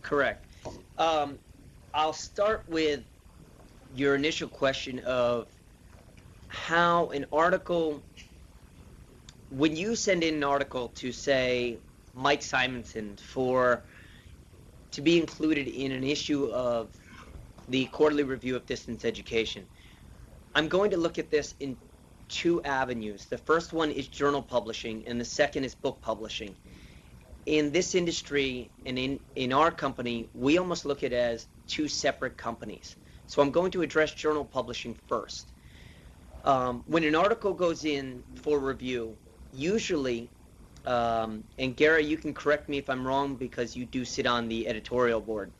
Correct. Um, I'll start with your initial question of how an article, when you send in an article to, say, Mike Simonson for to be included in an issue of the Quarterly Review of Distance Education, I'm going to look at this in two avenues. The first one is journal publishing, and the second is book publishing. In this industry and in our company, we almost look at it as two separate companies. So I'm going to address journal publishing first. When an article goes in for review, usually, and Gary, you can correct me if I'm wrong because you do sit on the editorial board.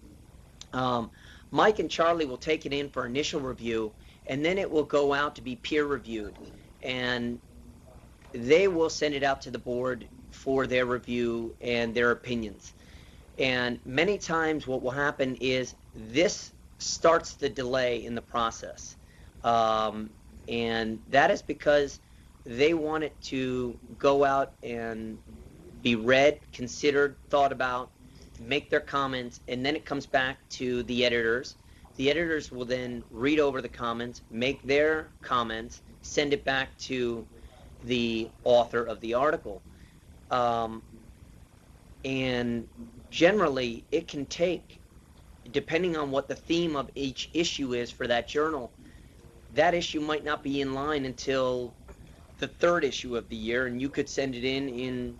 Mike and Charlie will take it in for initial review, and then it will go out to be peer reviewed, and they will send it out to the board for their review and their opinions. And many times what will happen is this starts the delay in the process. And that is because they want it to go out and be read, considered, thought about, make their comments, and then it comes back to the editors. The editors will then read over the comments, make their comments, send it back to the author of the article. And generally, it can take, depending on what the theme of each issue is for that journal, that issue might not be in line until the third issue of the year, and you could send it in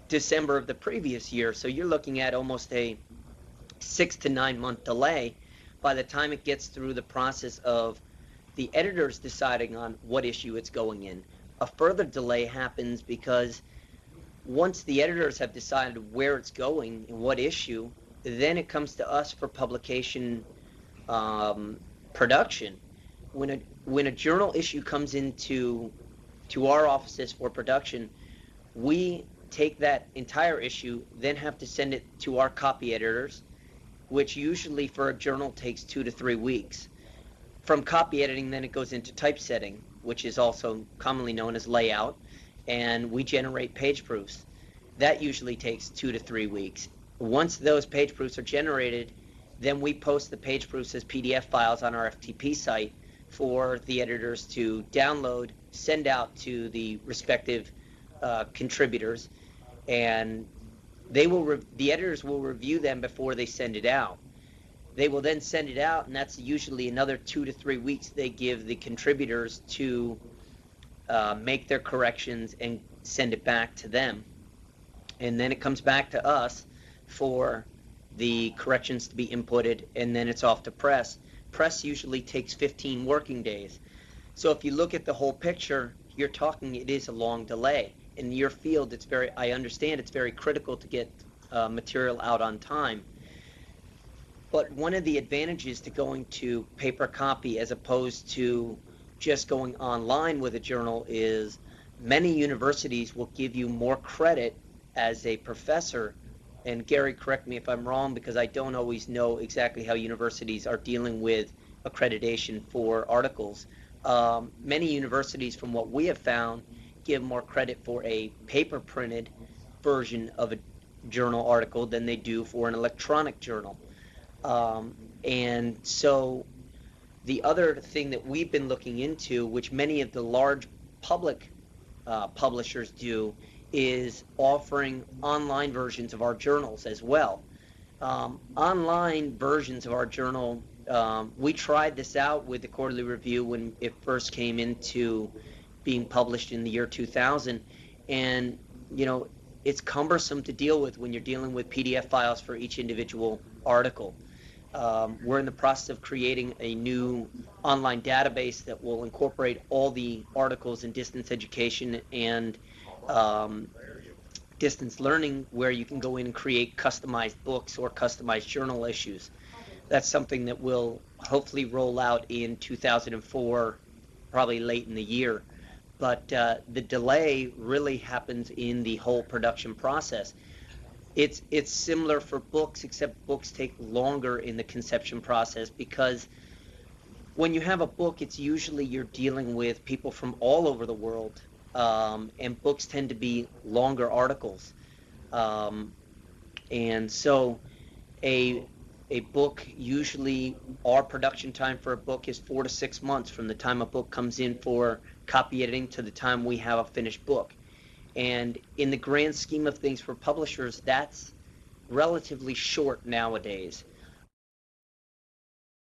December of the previous year. So you're looking at almost a 6 to 9 month delay by the time it gets through the process of the editors deciding on what issue it's going in. A further delay happens because once the editors have decided where it's going and what issue, then it comes to us for publication production. When a journal issue comes into our offices for production, we take that entire issue, then have to send it to our copy editors, which usually for a journal takes 2 to 3 weeks. From copy editing, then it goes into typesetting, which is also commonly known as layout, and we generate page proofs. That usually takes 2 to 3 weeks. Once those page proofs are generated, then we post the page proofs as PDF files on our FTP site for the editors to download, send out to the respective contributors, and the editors will review them before they send it out. They will then send it out, and that's usually another 2 to 3 weeks they give the contributors to make their corrections and send it back to them. And then it comes back to us for the corrections to be inputted, and then it's off to press. Press usually takes 15 working days. So if you look at the whole picture, you're talking, it is a long delay. In your field, I understand it's very critical to get material out on time. But one of the advantages to going to paper copy as opposed to just going online with a journal is many universities will give you more credit as a professor. And Gary, correct me if I'm wrong, because I don't always know exactly how universities are dealing with accreditation for articles. Many universities, from what we have found, give more credit for a paper printed version of a journal article than they do for an electronic journal. And so the other thing that we've been looking into, which many of the large public publishers do, is offering online versions of our journals as well. Online versions of our journal, we tried this out with the Quarterly Review when it first came into being published in the year 2000, and it's cumbersome to deal with when you're dealing with PDF files for each individual article. We're in the process of creating a new online database that will incorporate all the articles in distance education and distance learning, where you can go in and create customized books or customized journal issues. That's something that will hopefully roll out in 2004, probably late in the year. But the delay really happens in the whole production process. It's similar for books, except books take longer in the conception process, because when you have a book, it's usually you're dealing with people from all over the world, and books tend to be longer articles. And so a a book, usually our production time for a book is 4 to 6 months from the time a book comes in for copy editing to the time we have a finished book. And in the grand scheme of things for publishers, that's relatively short nowadays.